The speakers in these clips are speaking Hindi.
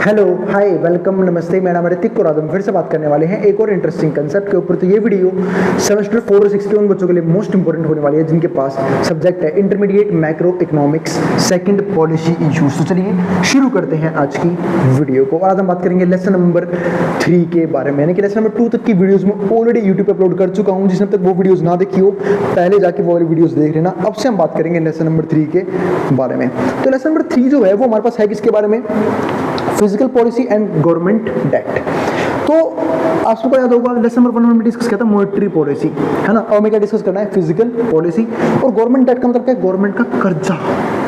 हेलो हाय वेलकम नमस्ते, मेरा नाम ऋतिक और आज हम फिर से बात करने वाले हैं एक और इंटरेस्टिंग कंसेप्ट के ऊपर। तो ये वीडियो सेमेस्टर 4 और 6 के उन बच्चों के लिए मोस्ट इंपोर्टेंट होने वाली है जिनके पास सब्जेक्ट है intermediate macro economics second policy issues. तो चलिए शुरू करते हैं आज की वीडियो को। आज हम बात करेंगे लेसन नंबर 3 के बारे में, यानी कि लेसन नंबर 2 तक की वीडियोज में ऑलरेडी यूट्यूब पर अपलोड कर चुका हूँ। जिसने तक वो वीडियोज ना देखी हो पहले जाके वो वाली वीडियोज देख लेना। अब से हम बात करेंगे लेसन नंबर 3 के बारे में। तो लेसन नंबर 3 जो है वो हमारे पास है किसके बारे में? Fiscal policy and government debt. तो आपको याद होगा लेसन नंबर 1 में डिस्कस किया था मॉनेटरी पॉलिसी, है ना। और मैं क्या डिस्कस करना है? Physical policy. और गवर्नमेंट डेट का मतलब क्या है? गवर्नमेंट का कर्जा,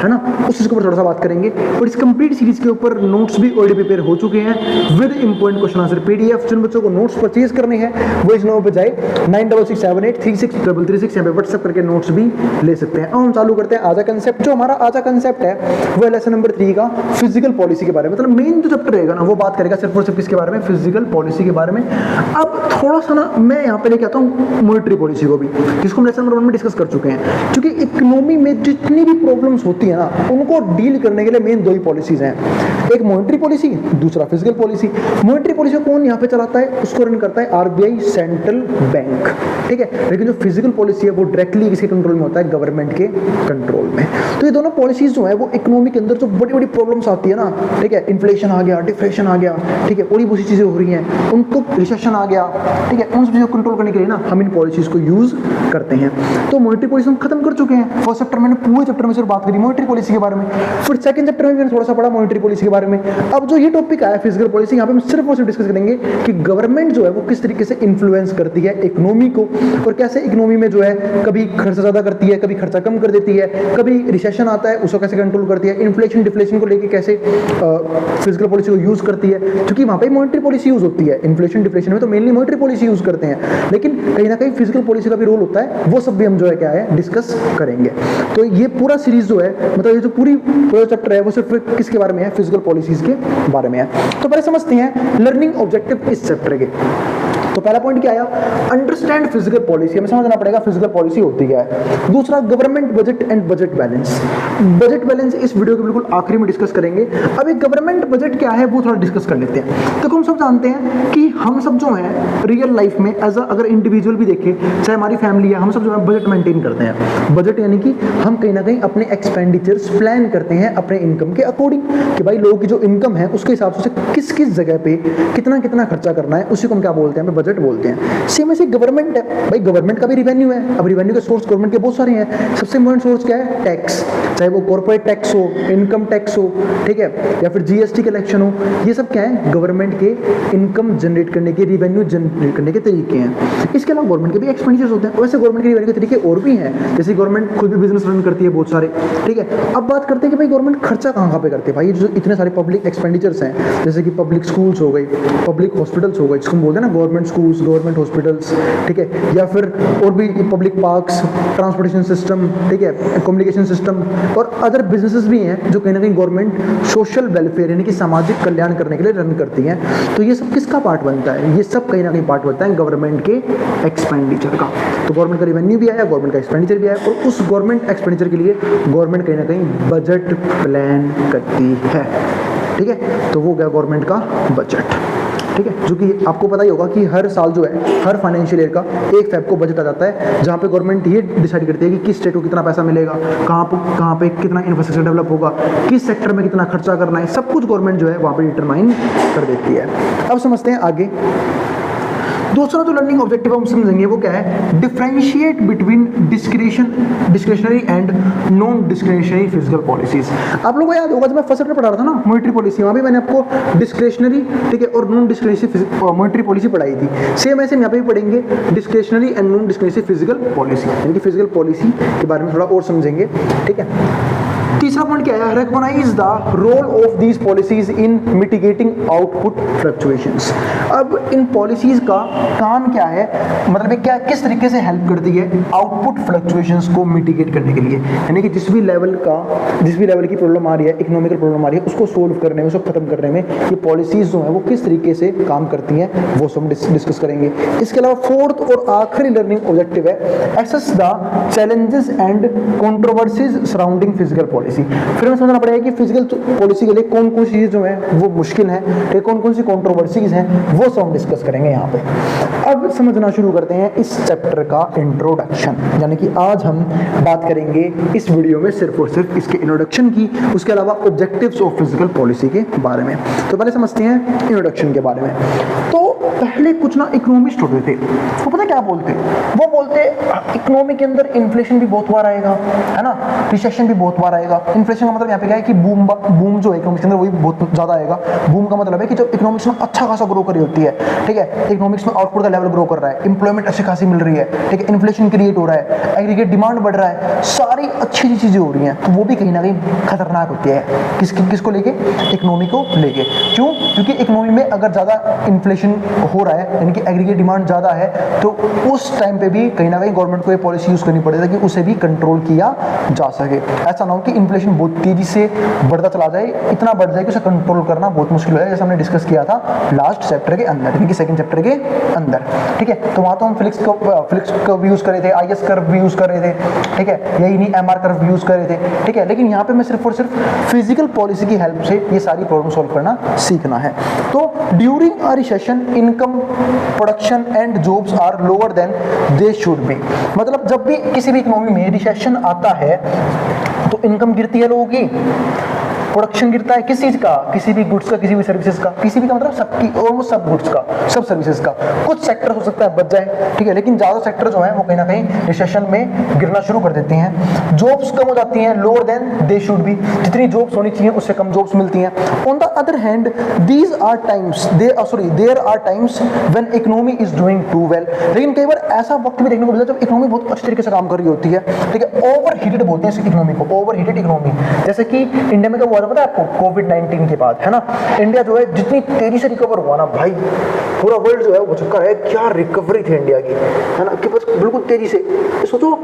है ना। उस चीज के ऊपर थोड़ा सा बात करेंगे। और इस कंप्लीट सीरीज के ऊपर नोट्स भी ऑलरेडी प्रिपेयर हो चुके हैं with important question answer PDF. जिन बच्चों को नोट्स परचेज करने हैं वो इस नंबर पर जाए 9667836333 यहाँ पे व्हाट्सएप करके नोट्स भी ले सकते हैं। अब हम चालू करते हैं आज का कंसेप्ट। जो हमारा आज का कंसेप्ट है वो है लेसन नंबर 3 का फिजिकल पॉलिसी के बारे में। मतलब मेन जो चैप्टर रहेगा ना वो बात करेगा सिर्फ और सिर्फ किसके बारे में? फिजिकल पॉलिसी के बारे में। अब थोड़ा सा ना मैं यहाँ पे लेके आता हूँ मॉनेटरी पॉलिसी को भी, जिसको हम लेसन नंबर 1 में डिस्कस कर चुके हैं। क्योंकि इकोनॉमी में जितनी भी प्रॉब्लम्स होती है ना उनको डील करने के लिए मेन दो ही पॉलिसीज हैं, एक मॉनेटरी पॉलिसी, दूसरा फिजिकल पॉलिसी। मॉनेटरी पॉलिसी को कौन यहाँ पे चलाता है? उसको रन करता है आरबीआई सेंट्रल बैंक, ठीक है। लेकिन जो फिजिकल पॉलिसी है वो डायरेक्टली किसके कंट्रोल में होता है? गवर्नमेंट के कंट्रोल में। तो ये दोनों पॉलिसीज जो है वो इकोनॉमी के अंदर जो बड़ी बड़ी प्रॉब्लम्स आती है ना, ठीक है, इन्फ्लेशन आ गया, डिफ्लेशन आ गया, ठीक है, और भी चीजें हो रही हैं, उनको रिसेशन आ गया, ठीक है, उन चीजों को कंट्रोल करने के लिए ना हम इन पॉलिसीज को यूज करते हैं। तो मॉनेटरी पॉलिसी हम खत्म कर चुके हैं। फर्स्ट चैप्टर मैंने पूरे चैप्टर में सिर्फ बात करी मॉनेटरी पॉलिसी के बारे में। फिर सेकंड चैप्टर में मैंने थोड़ा सा पढ़ा मॉनेटरी पॉलिसी के बारे में। अब जो ये टॉपिक आया फिजिकल पॉलिसी, यहाँ पे हम सिर्फ और सिर्फ डिस्कस करेंगे कि गवर्नमेंट जो है वो किस तरीके से इन्फ्लुएंस करती है इकोनॉमी को, और कैसे इकोनॉमी में जो है कभी खर्चा ज्यादा करती है, कभी खर्चा कम कर देती है, कभी रिसेशन आता है उसको कैसे कंट्रोल करती है, इन्फ्लेशन डिफ्लेशन को लेकर कैसे फिजिकल पॉलिसी को यूज करती है। क्योंकि वहां पे मॉनेटरी पॉलिसी यूज होती है, इन्फ्लेशन डिफ्लेशन में तो मेनली मॉनेटरी पॉलिसी यूज करते हैं, लेकिन कहीं ना कहीं फिजिकल पॉलिसी का भी रोल होता है। वो सब भी हम जो है क्या है डिस्कस करेंगे। तो ये पूरा सीरीज जो है, मतलब ये जो पूरा चैप्टर है वो सिर्फ किसके बारे में है? फिजिकल पॉलिसीज के बारे में है। तो पहले समझते हैं लर्निंग ऑब्जेक्टिव इस चैप्टर के। तो पहला पॉइंट क्या आया? Understand physical policy. हमें समझना पड़ेगा फिजिकल पॉलिसी होती क्या है। दूसरा government budget and budget balance. Budget balance इस वीडियो के बिल्कुल आखिरी में डिस्कस करेंगे। अभी गवर्नमेंट बजट क्या है वो थोड़ा डिस्कस कर लेते हैं। तो हम सब जानते हैं कि हम सब जो है रियल लाइफ में एज अगर इंडिविजुअल भी देखें, चाहे हमारी फैमिली है, हम सब जो है बजट मेंटेन करते हैं। बजट यानी कि हम कहीं ना कहीं अपने एक्सपेंडिचर्स प्लान करते हैं अपने इनकम के अकॉर्डिंग, कि भाई लोगों की जो इनकम है उसके हिसाब से किस किस जगह पे कितना कितना खर्चा करना है, उसी को हम क्या बोलते हैं? बजट बोलते हैं। सेम ऐसे गवर्नमेंट है, भाई गवर्नमेंट का भी रिवेन्यू है। अब रिवेन्यू के सोर्स गवर्नमेंट के बहुत सारे हैं। सबसे इंपॉर्टेंट सोर्स क्या है? टैक्स, चाहे वो कॉर्पोरेट टैक्स हो, इनकम टैक्स हो, ठीक है, या फिर जीएसटी कलेक्शन हो। ये सब क्या है? गवर्नमेंट के इनकम जनरेट करने के, रिवेन्यू जनरेट करने के तरीके हैं। इसके अलावा गवर्नमेंट के भी एक्सपेंडिचर्स होते हैं। वैसे गवर्नमेंट के रिवेन्यू के तरीके और भी हैं, जैसे गवर्नमेंट खुद भी बिजनेस रन करती है बहुत सारे, ठीक है। अब बात करते हैं कि भाई गवर्नमेंट खर्चा कहाँ पे करती है। भाई जो इतने सारे पब्लिक एक्सपेंडिचर्स हैं, जैसे कि पब्लिक स्कूल्स हो गई, पब्लिक हॉस्पिटल्स हो गए, जिसको हम बोलते हैं ना गवर्नमेंट स्कूल्स, गवर्नमेंट हॉस्पिटल्स, ठीक है, या फिर और भी पब्लिक पार्क्स, ट्रांसपोर्टेशन सिस्टम, ठीक है, कम्युनिकेशन सिस्टम, और अदर बिजनेसेस भी हैं जो कहीं ना कहीं गवर्नमेंट सोशल वेलफेयर यानी कि सामाजिक कल्याण करने के लिए रन करती हैं। तो ये सब किसका पार्ट बनता है? ये सब कहीं ना कहीं पार्ट बनता है गवर्नमेंट के एक्सपेंडिचर का। तो गवर्नमेंट का रेवेन्यू भी आया, गवर्नमेंट का एक्सपेंडिचर भी आया, और उस गवर्नमेंट एक्सपेंडिचर के लिए गवर्नमेंट कहीं ना कहीं बजट प्लान करती है, ठीक है। तो वो गया गवर्नमेंट का बजट, ठीक है। जो कि आपको पता ही होगा कि हर साल जो है हर फाइनेंशियल ईयर का 1 फेब को बजट आ जाता है, जहाँ पे गवर्नमेंट ये डिसाइड करती है कि किस स्टेट को कितना पैसा मिलेगा, कहाँ पे कितना इंफ्रास्ट्रक्चर डेवलप होगा, किस सेक्टर में कितना खर्चा करना है, सब कुछ गवर्नमेंट जो है वहाँ पे डिटरमाइन कर देती है। अब समझते हैं आगे। दूसरा जो लर्निंग ऑब्जेक्टिव हम समझेंगे वो क्या है? Differentiate between discretionary and non discretionary physical policies. आप लोगों को याद होगा जब मैं फर्स्ट चैप्टर पढ़ा रहा था ना मॉनेटरी पॉलिसी, वहाँ भी मैंने आपको डिस्क्रिशनरी, ठीक है, और नॉन डिस्क्रिशनरी मॉनेटरी पॉलिसी पढ़ाई थी। सेम ऐसे हम यहाँ पे भी पढ़ेंगे discretionary and non discretionary physical policy, यानी कि फिजिकल पॉलिसी के बारे में थोड़ा और समझेंगे, ठीक है। तीसरा पॉइंट क्या है? Recognise the role of these policies in mitigating output fluctuations. अब इन पॉलिसीज का काम क्या है, मतलब क्या किस तरीके से हेल्प करती है आउटपुट फ्लक्चुएशंस को मिटिगेट करने के लिए, यानी कि जिस भी लेवल की प्रॉब्लम आ रही है, इकोनॉमिकल प्रॉब्लम आ रही है, उसको सोल्व करने में, उसको खत्म करने में ये पॉलिसीज जो है वो किस तरीके से काम करती हैं वो सब डिस्कस करेंगे। इसके अलावा फोर्थ और आखिरी लर्निंग ऑब्जेक्टिव है assess the challenges and controversies surrounding fiscal policy. Policy. फिर हमें समझना पड़ेगा कि फिजिकल पॉलिसी के लिए कौन कौन सी चीज़ जो है वो मुश्किल है, ठीक, कौन कौन सी कंट्रोवर्सीज हैं, वो सब हम डिस्कस करेंगे यहाँ पे। अब समझना शुरू करते हैं इस चैप्टर का इंट्रोडक्शन, यानी कि आज हम बात करेंगे इस वीडियो में सिर्फ और सिर्फ इसके इंट्रोडक्शन की, उसके अलावा ऑब्जेक्टिव्स ऑफ फिजिकल पॉलिसी के बारे में। तो पहले समझते हैं इंट्रोडक्शन के बारे में। तो पहले कुछ ना इकोनॉमिस्ट होते थे, तो पता क्या बोलते, वो बोलते इकोनॉमी के अंदर इन्फ्लेशन भी बहुत बार आएगा, है ना, रिसेशन भी बहुत बार आएगा। इन्फ्लेशन का मतलब यहाँ पे क्या है कि बूम जो है इकोनॉमिक्स के अंदर वही बहुत ज्यादा आएगा। बूम का मतलब है कि जब इकोनॉमिक्स में अच्छा खासा ग्रो करी होती है, ठीक है, इकोनॉमिक्स में आउटपुट का लेवल ग्रो कर रहा है, इंप्लॉयमेंट अच्छी खासी मिल रही है, ठीक है, इन्फ्लेशन क्रिएट हो रहा है, एग्रीगेट डिमांड बढ़ रहा है, सारी अच्छी चीजें हो रही हैं, तो वो भी कहीं ना कहीं खतरनाक होती है। किसको लेके? इकोनॉमी को लेके। क्यों? क्योंकि इकोनॉमी में अगर ज्यादा इन्फ्लेशन हो रहा है, यानी कि एग्रीगेट डिमांड ज्यादा है, तो उस टाइम पे भी कहीं ना कहीं गवर्नमेंट को ये पॉलिसी यूज करनी पड़ेगी कि उसे भी कंट्रोल किया जा सके। ऐसा ना हो कि इन्फ्लेशन बहुत तेजी से बढ़ता चला जाए, इतना बढ़ जाए कि उसे कंट्रोल करना बहुत मुश्किल हो जाए, जैसे हमने डिस्कस किया था लास्ट चैप्टर के अंदर, यानी कि सेकंड चैप्टर के अंदर, ठीक है। तो वहां तो हम फ्लिक्स कर्व यूज कर रहे थे, आईएस कर्व भी यूज कर रहे थे, ठीक है, यही नहीं एमआर कर्व भी यूज कर रहे थे, ठीक है। लेकिन यहाँ पे मैं सिर्फ और सिर्फ फिजिकल पॉलिसी की हेल्प से ये सारी प्रॉब्लम सॉल्व करना सीखना है। तो during a recession income, production and jobs are lower than they should be. मतलब जब भी किसी भी इकोनॉमी में रिसेशन आता है तो इनकम गिरती है लोगों की, प्रोडक्शन गिरता है, किस चीज का? किसी भी गुड्स का, किसी भी सर्विसेज का, किसी भी का मतलब सबकी, ऑलमोस्ट सब गुड्स का, सब सर्विसेज का। कुछ सेक्टर हो सकता है बच जाए, ठीक है, लेकिन ज्यादा सेक्टर जो है वो कहीं ना कहीं रिसेशन में गिरना शुरू कर देते हैं। जॉब्स कम हो जाती हैं, lower than they should be, जितनी जॉब्स होनी चाहिए उससे कम जॉब्स मिलती हैं। On the other hand these are times there are times when economy is doing too well. लेकिन कई बार ऐसा वक्त भी देखने को मिलता है जब इकोनॉमी बहुत अच्छे तरीके से काम कर रही होती है, ठीक है, ओवर हीटेड बोलते हैं इस इकोनॉमी को, ओवर हीटेड इकोनॉमी। जैसे कि इंडिया में क्या हुआ था पता है आपको? कोविड-19 के बाद, है ना, इंडिया जो है जितनी तेजी से रिकवर हुआ ना भाई, पूरा वर्ल्ड जो है वो चक्कर है, क्या रिकवरी थी इंडिया की, है ना, कि बस बिल्कुल तेजी से, सोचो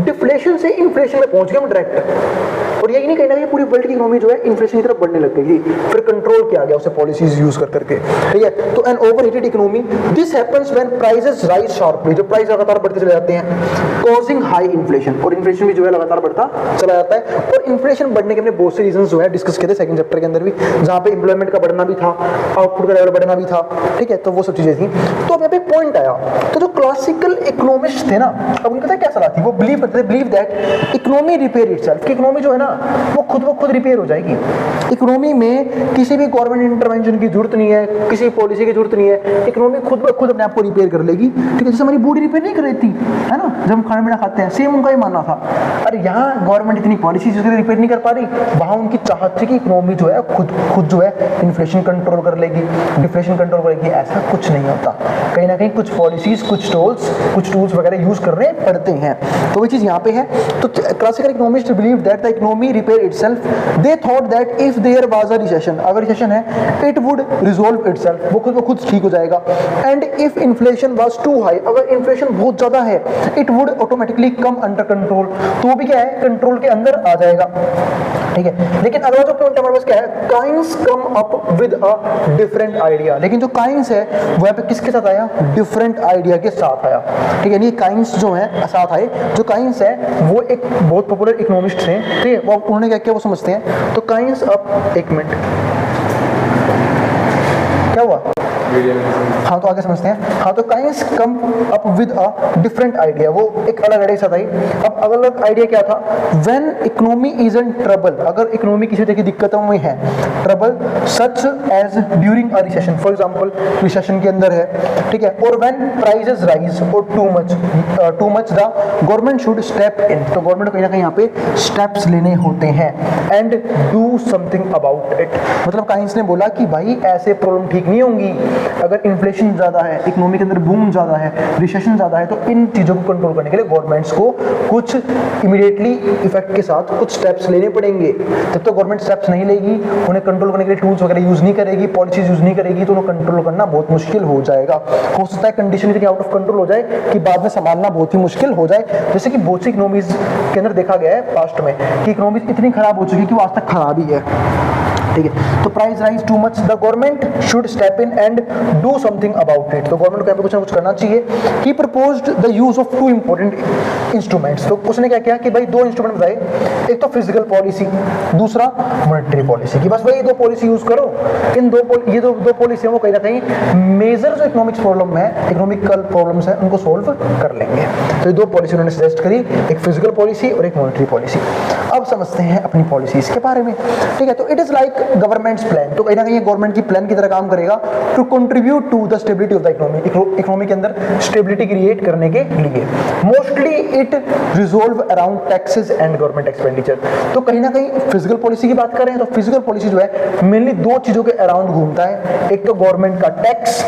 डिफ्लेशन से इन्फ्लेशन में पहुंच गए हम डायरेक्ट। और यही नहीं, कहीं ना कहीं पूरी वर्ल्ड की इकोनॉमी जो है इन्फ्लेशन की तरफ बढ़ने लग गई, फिर कंट्रोल किया गया उसे पॉलिसीज यूज कर करके, ठीक है। तो an overheated economy, this happens when prices rise sharply, जो प्राइस लगातार बढ़ते चले जाते हैं, कॉजिंग हाई इन्फ्लेशन, और इन्फ्लेशन भी जो है लगातार बढ़ता चला जाता है। और इन्फ्लेशन बढ़ने के अपने बहुत से रीजन जो है डिस्कस किए थे सेकंड चैप्टर के अंदर भी, जहां पे एम्प्लॉयमेंट का बढ़ना भी था, आउटपुट का लेवल बढ़ना भी था, ठीक है, तो वो सब चीजें थी। तो अब यहाँ पे पॉइंट आया, तो जो क्लासिकल इकोनॉमिस्ट थे ना, अब उनका क्या सलाह थी, वो बिलीव करते थे, believe that economy repair itself, कि इकोनॉमी जो है ना वो खुद रिपेयर हो जाएगी। इकोनॉमी में किसी भी गवर्नमेंट इंटरवेंशन की जरूरत नहीं है, किसी पॉलिसी की जरूरत नहीं है, इकोनॉमी खुद ब खुद अपने आप को रिपेयर कर लेगी, ठीक है। जैसे हमारी बॉडी रिपेयर नहीं कर रही थी, है ना, जब हम खाना पीना खाते हैं, सेम उनका ही मानना था। अरे यहाँ गवर्नमेंट इतनी पॉलिसी रिपेयर नहीं कर पा रही, वहां उनकी चाहत थी कि इकोनॉमी जो है खुद जो है इन्फ्लेशन कंट्रोल कर लेगी, डिफ्लेशन कंट्रोल करेगी। ऐसा कुछ नहीं होता, कहीं ना कहीं कुछ पॉलिसीज, कुछ टूल्स वगैरह यूज करने पड़ते हैं। तो वो चीज यहाँ पे है। तो classical economist believe that the economy repair itself, they thought that if there was a recession, अगर रिसेशन है, इट वुड रिजॉल्व इटसेल्फ, वो खुद ठीक हो जाएगा। And if inflation was too high, अगर इन्फ्लेशन बहुत ज्यादा है, it would automatically come under control, तो वो भी क्या है, कंट्रोल के अंदर आ जाएगा, ठीक है। लेकिन अगला जो पॉइंट हमारे पास क्या है, coins come up with a different idea. लेकिन जो काइंस है वो यहाँ पे किसके साथ आया? डिफरेंट आइडिया के साथ आया, ठीक है। ये काइंस जो है साथ आए, जो काइंस है वो एक बहुत पॉपुलर इकोनॉमिस्ट थे, ठीक है। वो उन्होंने क्या किया वो समझते हैं। तो काइंस अप, एक मिनट क्या हुआ, हाँ तो आगे समझते हैं। हाँ तो coins come up with a different idea, वो एक अलग आइडिया साथ आई। अब अलग आइडिया क्या था? When economy is in trouble, अगर इकोनॉमी किसी तरह की दिक्कतों में है, trouble such as during a recession, for example recession के अंदर है, ठीक है, और व्हेन प्राइसेस राइज और too much the government should step in, तो गवर्नमेंट को कहीं ना कहीं यहाँ पे स्टेप्स लेने होते हैं and do something about it. मतलब काइंस ने बोला कि भाई ऐसे प्रॉब्लम ठीक नहीं होंगी, अगर इन्फ्लेशन ज्यादा है, इकोनॉमी के अंदर बूम ज्यादा है, रिसेशन ज्यादा है, तो इन चीजों को कंट्रोल करने के लिए गवर्नमेंट्स को कुछ इमीडिएटली इफेक्ट के साथ कुछ स्टेप्स लेने पड़ेंगे। जब तो गवर्नमेंट स्टेप्स नहीं लेगी, उन्हें कंट्रोल करने के लिए टूल्स वगैरह यूज नहीं करेगी, पॉलिसीज यूज नहीं करेगी, तो उन्हें कंट्रोल करना बहुत मुश्किल हो जाएगा। हो सकता है कंडीशन इतनी आउट ऑफ कंट्रोल हो जाए कि बाद में संभालना बहुत ही मुश्किल हो जाए। जैसे कि बहुत सी इकोनॉमीज के अंदर देखा गया है पास्ट में कि इकोनॉमीज इतनी खराब हो चुकी है कि वो आज तक खराब ही है। ठीक है। तो price rise too much, the government should step in and do something about it. तो गवर्नमेंट को यहाँ पे कुछ ना कुछ करना चाहिए। He proposed the use of two important instruments. तो उसने क्या किया कि भाई दो इंस्ट्रूमेंट बताए, एक तो फिजिकल पॉलिसी, दूसरा मॉनेटरी पॉलिसी, कि बस वही दो पॉलिसी यूज करो। इन ये दो पॉलिसी वो कहीं ना कहीं मेजर जो इकोनॉमिक्स प्रॉब्लम है, इकोनॉमिकल प्रॉब्लम्स है, उनको सोल्व कर लेंगे। तो ये दो पॉलिसी उन्होंने सजेस्ट करी, एक फिजिकल पॉलिसी और एक मॉनेटरी पॉलिसी। अब समझते हैं अपनी पॉलिसीज के बारे में। ठीक है, तो it is like governments plan. तो कहीं ना कहीं गवर्नमेंट की प्लान की तरह काम करेगा to contribute to the stability of the economy, economy के अंदर स्टेबिलिटी क्रिएट करने के लिए। Mostly it resolve around taxes and government expenditure. तो कहीं ना कहीं फिजिकल पॉलिसी की बात करें तो फिजिकल पॉलिसी जो है मेनली दो चीजों के अराउंड घूमता है। एक तो गवर्नमेंट का टैक्स,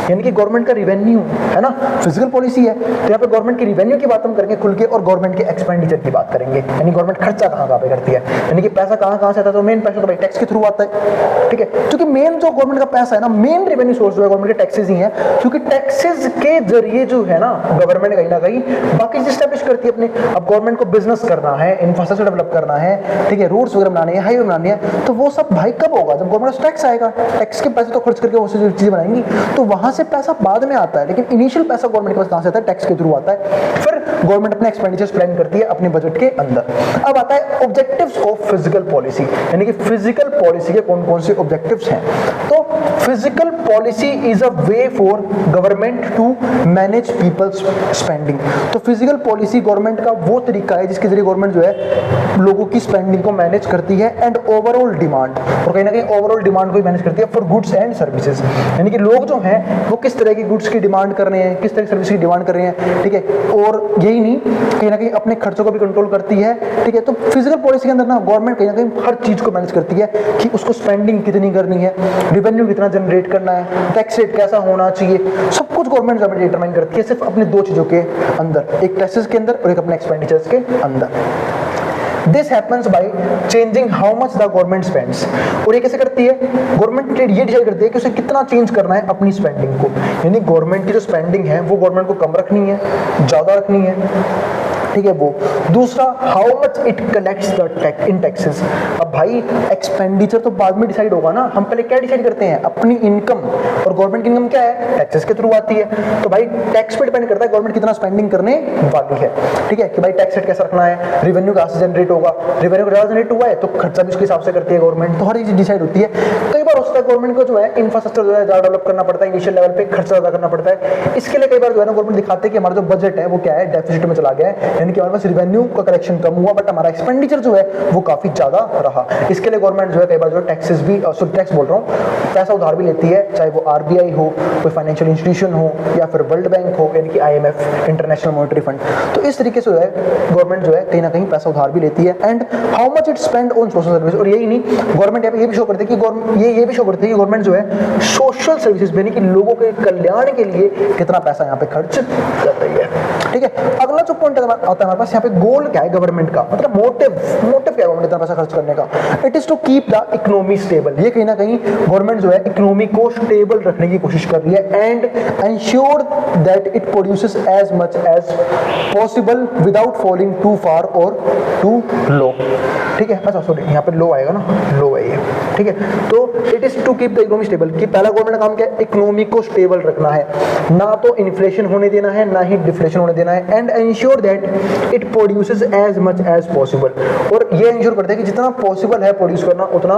यानी कि गवर्नमेंट का रिवेन्यू है ना, फिजिकल पॉलिसी है। तो यहाँ पे गवर्नमेंट की रिवेन्यू की बात हम करेंगे खुल के, और गवर्नमेंट के एक्सपेंडिचर की बात करेंगे, यानी गवर्नमेंट खर्चा कहाँ पे करती है, यानी कि पैसा कहाँ से आता है। तो मेन पैसा तो भाई टैक्स के थ्रू आता है। ठीक है, क्योंकि मेन जो गवर्नमेंट का पैसा है ना, मेन रेवेन्यू सोर्स जो है गवर्नमेंट के टैक्सेस ही है, क्योंकि टैक्सेस के जरिए जो है ना गवर्नमेंट कहीं ना कहीं बाकी चीज एस्टैब्लिश करती है अपने। अब गवर्नमेंट को बिजनेस करना है, इंफ्रास्ट्रक्चर डेवलप करना है, ठीक है, रोड्स वगैरह बनाने हैं, हाईवे बनाने हैं, तो वो सब भाई कब होगा, जब गवर्नमेंट टैक्स आएगा। टैक्स के पैसे तो खर्च करके वो चीजें बनाएंगी, तो वहां से पैसा बाद में आता है, लेकिन इनिशियल पैसा गवर्नमेंट के पास कहां से आता है, टैक्स के थ्रू आता है। फिर गवर्नमेंट अपने एक्सपेंडिचर्स प्लान करती है अपने बजट के अंदर। अब आता है ऑब्जेक्टिव्स ऑफ फिजिकल पॉलिसी, यानी कि फिजिकल पॉलिसी के कौन कौन से ऑब्जेक्टिव्स हैं। तो fiscal policy is a way for government to manage people's spending. तो फिजिकल पॉलिसी गवर्नमेंट का वो तरीका है जिसके जरिए गवर्नमेंट जो है लोगों की स्पेंडिंग को मैनेज करती है, एंड ओवरऑल डिमांड, और कहीं ना कहीं ओवरऑल डिमांड को ही मैनेज करती है फॉर गुड्स एंड सर्विसेज, यानी कि लोग जो हैं वो किस तरह की गुड्स की डिमांड कर रहे हैं, किस तरह की सर्विस की डिमांड कर रहे हैं। ठीक है, और यही नहीं कहीं ना कहीं अपने खर्चों को भी कंट्रोल करती है। ठीक है, तो फिजिकल पॉलिसी के अंदर ना गवर्नमेंट कहीं ना कहीं हर चीज को मैनेज करती है कि उसको स्पेंडिंग कितनी करनी है, रेवेन्यू कितना जनरेट करना है, टैक्स रेट कैसा होना चाहिए, सब कुछ गवर्नमेंट डिटरमाइन करती है सिर्फ अपने दो चीजों के अंदर, एक टैक्सेस के अंदर और एक अपने एक्सपेंडिचर्स के अंदर। This happens by changing how much the government spends। और ये कैसे करती है, गवर्नमेंट ये डिसाइड करती है कि उसे कितना चेंज करना है अपनी स्पेंडिंग को, यानी गवर्नमेंट की जो स्पेंडिंग है वो गवर्नमेंट को कम रखनी है, ज्यादा रखनी है। ठीक है, वो दूसरा how much it collects the tax in taxes. अब भाई एक्सपेंडिचर तो बाद में डिसाइड होगा ना, हम पहले क्या डिसाइड करते हैं, अपनी इनकम, और गवर्नमेंट की इनकम क्या है, टैक्सेस के थ्रू आती है। तो भाई टैक्स पे डिपेंड करता है गवर्नमेंट कितना स्पेंडिंग करने वाली है। ठीक है, कि भाई टैक्स रेट कैसा रखना है, रेवेन्यू कहां से जनरेट होगा, रेवेन्यू ज्यादा जनरेट हुआ है तो खर्चा भी उसके हिसाब से करती है गवर्नमेंट। तो हर चीज डिसाइड होती है। कई बार होता है गवर्नमेंट को जो है इंफ्रास्ट्रक्चर जो है ज्यादा डेवलप करना पड़ता है, इनिशियल लेवल पे खर्चा ज्यादा करना पड़ता है। इसके लिए कई बार जो है ना गवर्नमेंट दिखाते हैं कि हमारा जो बजट है वो क्या है, डेफिसिट में चला गया है, यानी कि हमारे पास रेवेन्यू का कलेक्शन कम हुआ बट हमारा एक्सपेंडिचर जो है वो काफी ज्यादा रहा। इसके लिए गवर्नमेंट जो है कई बार जो टैक्सेस भी टैक्स बोल रहा हूँ, पैसा उधार भी लेती है, चाहे वो आरबीआई हो, कोई फाइनेंशियल इंस्टीट्यूशन हो, या फिर वर्ल्ड बैंक हो, यानी कि आईएमएफ, इंटरनेशनल मॉनेटरी फंड। तो इस तरीके से जो है गवर्नमेंट जो है कहीं ना कहीं पैसा उधार भी लेती है। And how much it spend on social service. और यही नहीं, गवर्नमेंट यहाँ पे ये भी शो करती है कि ये भी शो करती है कि गवर्नमेंट जो है सोशल सर्विसेज यानी कि लोगों के कल्याण के लिए कितना पैसा यहाँ पे खर्च कर रही है। ठीक है, अगला जो पॉइंट आता है हमारे पास यहाँ पे, गोल क्या है गवर्नमेंट का, मतलब मोटिव क्या है गवर्नमेंट इतना पैसा खर्च करने का। It is to keep the economy stable. ये कहीं ना कहीं गवर्नमेंट जो है इकोनॉमी को स्टेबल रखने की कोशिश कर रही है, and ensure that it produces as much as possible without falling too far और टू लो। ठीक है, अच्छा सॉरी यहाँ पे लो आएगा ना, लो है ये। ठीक है, तो it is to keep the economy stable, कि पहला गवर्नमेंट का काम क्या है, इकोनॉमी को स्टेबल रखना है, ना तो इन्फ्लेशन होने देना है ना ही डिफ्लेशन होने देना है, and ensure that it produces as much as possible. और ये इंश्योर करते हैं कि जितना पॉसिबल है प्रोड्यूस करना उतना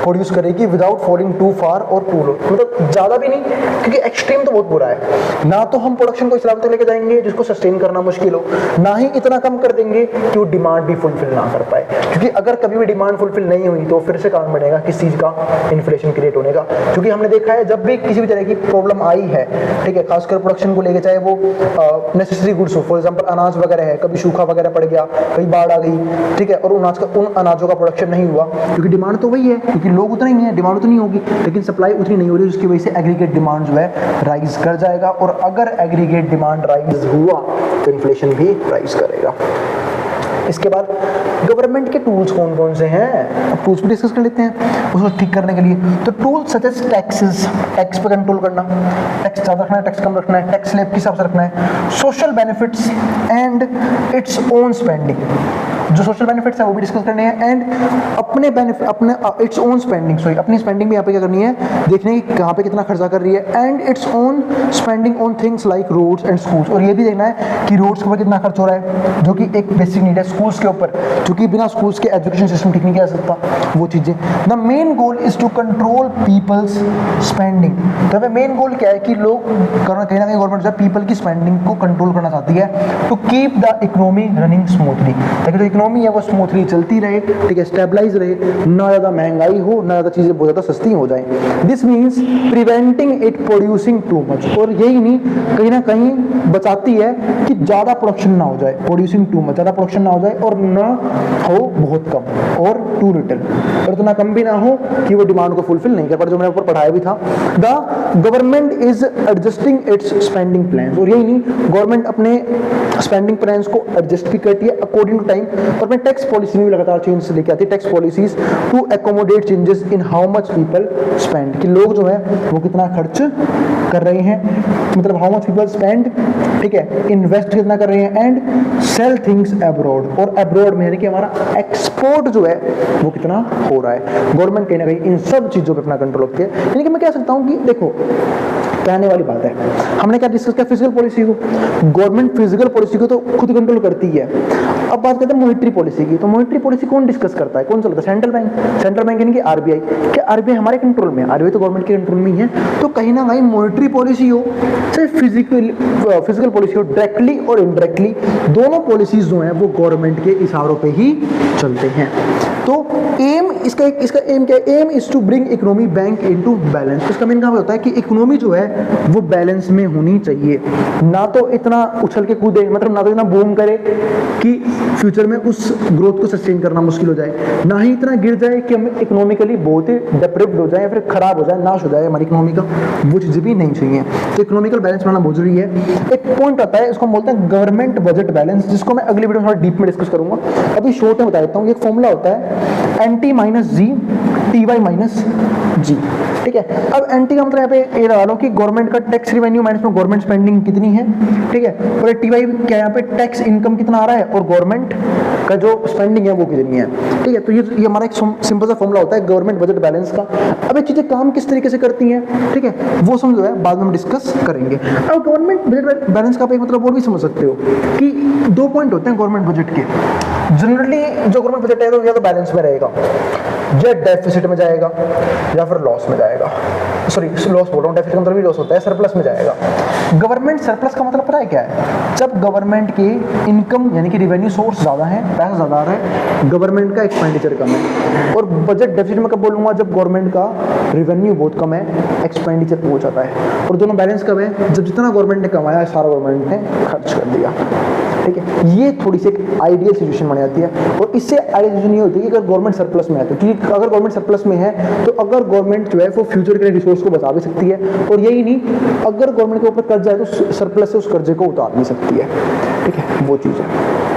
प्रोड्यूस करेगी विदाउट फॉलिंग टू फार और टू लो, मतलब ज्यादा भी नहीं, क्योंकि एक्सट्रीम तो बहुत बुरा है। ना तो हम प्रोडक्शन को इस लेवल तक लेके जाएंगे जिसको सस्टेन करना मुश्किल हो, ना ही इतना कम कर देंगे कि वो डिमांड भी फुलफिल ना कर पाए, क्योंकि अगर कभी भी डिमांड फुलफिल नहीं हुई तो फिर से कारण बनेगा किस चीज का, इन्फ्लेशन क्रिएट होने का। क्योंकि हमने देखा है जब भी किसी भी तरह की प्रॉब्लम आई है, ठीक है, खासकर प्रोडक्शन को लेके, चाहे वो नेसेसरी गुड्स हो, फॉर एग्जांपल अनाज वगैरह है, कभी सूखा वगैरह पड़ गया, कभी बाढ़ आ गई, ठीक है, और उन अनाजों का प्रोडक्शन नहीं हुआ, क्योंकि डिमांड तो वही है, क्योंकि लोग उतना ही है, डिमांड उतनी होगी, लेकिन सप्लाई उतनी नहीं हो रही, उसकी वजह से एग्रीगेट डिमांड जो है राइज कर जाएगा, और अगर एग्रीगेट डिमांड राइज हुआ तो इन्फ्लेशन भी राइज करेगा। इसके बाद गवर्नमेंट के टूल्स कौन कौन से हैं, अब टूल्स भी डिस्कस कर लेते हैं उसको ठीक करने के लिए। तो tools such as taxes, tax पे कंट्रोल करना, टैक्स ज़्यादा रखना है, टैक्स कम रखना है, टैक्स स्लैब के हिसाब से रखना है, social benefits and its own spending. जो सोशल बेनिफिट्स है वो भी डिस्कस करने हैं, एंड अपने बेनिफिट अपने इट्स ओन स्पेंडिंग, सॉरी अपनी स्पेंडिंग भी यहाँ पे क्या करनी है, देखने की कहाँ पे कितना खर्चा कर रही है, and its own spending on things like roads and schools, और ये भी देखना है कि रोड्स के ऊपर कितना खर्च हो रहा है, जो कि एक बेसिक नीड है, स्कूल्स के ऊपर, क्योंकि बिना स्कूल्स के एजुकेशन सिस्टम ठीक नहीं किया जा सकता, वो चीज़ें। The main goal is to control people's spending, तो हमें मेन गोल क्या है कि लोग कहीं ना कहीं गवर्नमेंट जो है पीपल की स्पेंडिंग को कंट्रोल करना चाहती है, to keep the economy running smoothly, ताकि जो इकोनॉमी है वो स्मूथली चलती रहे, ठीक है, स्टेबलाइज रहे, ना ज़्यादा महंगाई हो, ना ज़्यादा चीज़ें बहुत ज़्यादा सस्ती हो जाए। This means preventing it producing too much, और यही नहीं कहीं ना कहीं बचाती है कि ज़्यादा प्रोडक्शन ना हो जाए, प्रोड्यूसिंग टू मच, ज़्यादा प्रोडक्शन ना हो जाए और ना हो बहुत कम, और टू लिटिल, और इतना कम भी ना हो कि वो डिमांड को फुलफिल नहीं कर पाए, जो मैंने ऊपर पढ़ाया भी था। The government is adjusting it's spending plan, और यही नहीं गवर्नमेंट अपने स्पेंडिंग प्लान्स को एडजस्ट भी करती है अकॉर्डिंग टू टाइम, और अपने टैक्स पॉलिसी में भी लगातार चेंज लेके आती है, tax policies to accommodate changes in how much people spend, कि लोग जो है वो कितना खर्च कर रहे हैं, मतलब हाउ मच पीपल स्पेंड, ठीक है, इन्वेस्ट कितना कर रहे हैं, एंड सेल थिंग्स अब्रॉड, और अब्रॉड में यानी कि हमारा एक्सपोर्ट जो है वो कितना हो रहा है। गवर्नमेंट कहीं ना कहीं इन सब चीज़ों पे अपना कंट्रोल रखती है, यानी कि मैं कह सकता हूँ कि देखो कहने वाली बात है, हमने क्या डिस्कस किया, फिजिकल पॉलिसी को, गवर्नमेंट फिजिकल पॉलिसी को तो खुद कंट्रोल करती है। अब बात करते हैं मॉनेटरी पॉलिसी की, तो मॉनेटरी पॉलिसी कौन डिस्कस करता है, कौन चलाता है, सेंट्रल बैंक, सेंट्रल बैंक यानी कि आरबीआई, क्या आरबीआई हमारे कंट्रोल में है, आरबीआई तो गवर्नमेंट के कंट्रोल में ही है, तो कहीं ना कहीं मॉनेटरी पॉलिसी हो चाहे फिजिकल पॉलिसी हो, डायरेक्टली और इनडायरेक्टली दोनों पॉलिसीज जो हैं वो गवर्नमेंट के इशारों पे ही चलते हैं। तो एम इसका एम क्या है, aim is to bring economy back into balance, इसका मेन काम होता है कि इकोनॉमी जो है वो बैलेंस में होनी चाहिए, ना तो इतना उछल के कूदे, मतलब ना तो इतना बूम करे कि फ्यूचर में उस ग्रोथ को सस्टेन करना मुश्किल हो जाए, ना ही इतना गिर जाए कि हम इकोनॉमिकली बहुत ही डिप्रेव्ड हो जाए या फिर खराब हो जाए, नाश हो जाए हमारी इकोनॉमी का, वो चीज़ें भी नहीं चाहिए। तो इकोनॉमिकल बैलेंस बनाना बहुत जरूरी है। एक पॉइंट आता है, इसको हम बोलते हैं गवर्नमेंट बजट बैलेंस, जिसको मैं अगली वीडियो में थोड़ा डीप में डिस्कस करूंगा, अभी शॉर्ट में बता देता हूँ। एक फॉर्मूला होता है NT minus G T Y minus G, ठीक है। अब एनटी का मतलब यहाँ पे ये लगा लो कि गवर्नमेंट का टैक्स रिवेन्यू माइनस में गवर्नमेंट स्पेंडिंग कितनी है, ठीक है, और टी वाई क्या यहाँ पे टैक्स इनकम कितना आ रहा है और गवर्नमेंट का जो स्पेंडिंग है वो कितनी है, ठीक है। तो ये हमारा एक सिंपल सा फॉर्मूला होता है गवर्नमेंट बजट बैलेंस का। अब ये चीजें काम किस तरीके से करती हैं, ठीक है, वो समझो है बाद में हम डिस्कस करेंगे। अब गवर्नमेंट बजट बैलेंस का आप एक मतलब और भी समझ सकते हो कि दो पॉइंट होते हैं गवर्नमेंट बजट के। जनरली जो गवर्नमेंट बजट है तो या तो बैलेंस में रहेगा, या डेफिसिट में जाएगा, या फिर लॉस में जाएगा, सॉरी लॉस बोल रहा हूँ, डेफिसिट का मतलब भी लॉस होता है, सरप्लस में जाएगा। गवर्नमेंट सरप्लस का मतलब पता है क्या है, जब गवर्नमेंट की इनकम यानी कि रेवेन्यू सोर्स ज़्यादा है, पैसा ज़्यादा आ रहा है, गवर्नमेंट का एक्सपेंडिचर कम है। और बजट डेफिसिट में कब बोलूँगा, जब गवर्नमेंट का रेवेन्यू बहुत कम है, एक्सपेंडिचर बहुत ज़्यादा है। और दोनों बैलेंस कब है, जब जितना गवर्नमेंट ने कमाया है सारा गवर्नमेंट ने खर्च कर दिया, ठीक है। ये थोड़ी सी एक आइडियल सिचुएशन बन जाती है, और इससे आइडियल सिचुएशन ये होती है कि अगर गवर्नमेंट सरप्लस में है, तो क्योंकि अगर गवर्नमेंट सरप्लस में है तो अगर गवर्नमेंट जो है वो फ्यूचर के लिए रिसोर्स को बचा भी सकती है, और यही नहीं अगर गवर्नमेंट के ऊपर कर्जा है तो सरप्लस से उस कर्जे को उतार भी सकती है, ठीक है, वो चीज़ है।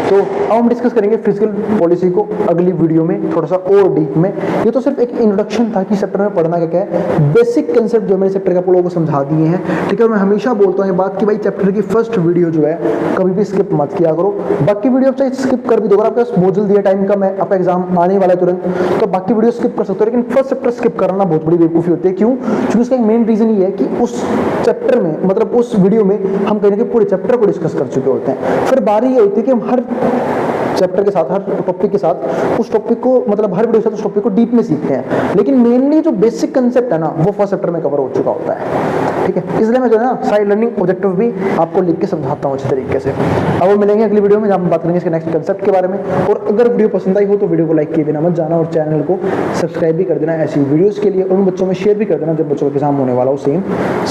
तो अब हम डिस्कस करेंगे फिजिकल पॉलिसी को अगली वीडियो में थोड़ा सा और डीप में। ये तो सिर्फ एक इंट्रोडक्शन था कि चैप्टर में पढ़ना क्या है, बेसिक कंसेप्ट जो मैंने चैप्टर के आप लोगों को समझा दिए हैं, ठीक है। मैं हमेशा बोलता हूँ ये बात कि भाई चैप्टर की फर्स्ट वीडियो जो है कभी भी स्किप मत किया करो, बाकी वीडियो चाहे स्किप कर भी दो, अगर आपके पास बहुत जल्दी है, टाइम कम है, आपका एग्जाम आने वाला है तुरंत, तो बाकी वीडियो स्किप कर सकते हो, लेकिन फर्स्ट चैप्टर स्किप करना बहुत बड़ी बेवकूफ़ी होती है। क्यों? क्योंकि उसका एक मेन रीजन ये है कि उस चैप्टर में मतलब उस वीडियो में हम कहीं ना कहीं पूरे चैप्टर को डिस्कस कर चुके होते हैं। फिर बारी ये होती है कि हम हर चैप्टर के साथ, हर टॉपिक के साथ उस टॉपिक को मतलब हर वीडियो के साथ उस टॉपिक को डीप में सीखते हैं, लेकिन मेनली जो बेसिक कंसेप्ट है ना वो फर्स्ट चैप्टर में कवर हो चुका होता है, ठीक है। इसलिए मैं जो है ना साइड लर्निंग ऑब्जेक्टिव भी आपको लिख के समझाता हूँ अच्छे तरीके से। अब वो मिलेंगे अगली वीडियो में जहाँ हम बात करेंगे इसके नेक्स्ट कंसेप्ट के बारे में। और अगर वीडियो पसंद आई हो तो वीडियो को लाइक किए बिना मत जाना, और चैनल को सब्सक्राइब भी कर देना ऐसी वीडियोज़ के लिए, और उन बच्चों में शेयर भी कर देना जब बच्चों का एग्जाम होने वाला हो सेम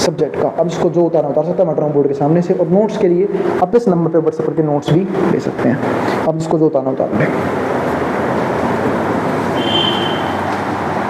सब्जेक्ट का। अब इसको जो उतार सकता है मैं बोर्ड के सामने से, और नोट्स के लिए आप इस नंबर पर व्हाट्सएप करके नोट्स भी ले सकते हैं। अब इसको जो उतारना उतार लें।